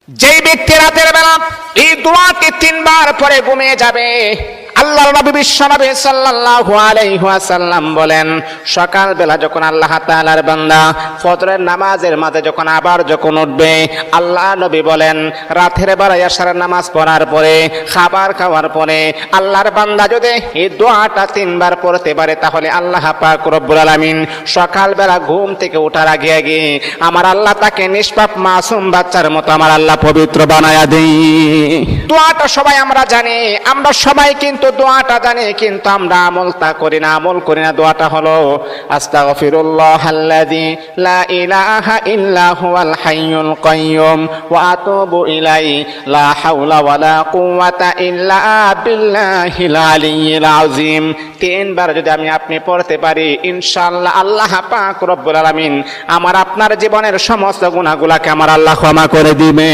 যেই ব্যক্তি রাতের বেলা এই দোয়াটি 3 বার পরে ঘুমিয়ে যাবে, আল্লাহর নবী বিশ্বনবী সাল্লাল্লাহু আলাইহি ওয়াসাল্লাম বলেন, সকাল বেলা যখন আল্লাহ তাআলার বান্দা ফজরের নামাজের মাঝে যখন উঠবে, আল্লাহ নবী বলেন রাতের বেলা এশার নামাজ পড়ার পরে, খাবার খাওয়ার পরে আল্লাহর বান্দা যদি এই দোয়াটা 3 বার পড়তে পারে, তাহলে আল্লাহ পাক রব্বুল আলামিন সকাল বেলা ঘুম থেকে ওঠার আগে আগে আমার আল্লাহ তাকে নিষ্পাপ মাসুম বাচ্চার মতো আমার আল্লাহ পবিত্র বানায়া দেই। দোয়াটা সবাই আমরা জানি, আমরা সবাই কিন্তু দোয়াটা জানি, কিন্তু আমরা আমল করি না। দোয়াটা হলো আস্তাগফিরুল্লাহাল্লাযী লা ইলাহা ইল্লা হুয়াল হাইয়ুল কাইয়্যুম ওয়া আতুবু ইলাইহি লা হাওলা ওয়ালা কুওয়াতা ইল্লা বিল্লাহিল আলিয়্যিল আযীম। 3 বার যদি আপনি পড়তে পারি, ইনশাআল্লাহ আল্লাহ পাক রব্বুল আলামিন আমার আপনার জীবনের সমস্ত গুনাহগুলোকে আমার আল্লাহ ক্ষমা করে দিবে।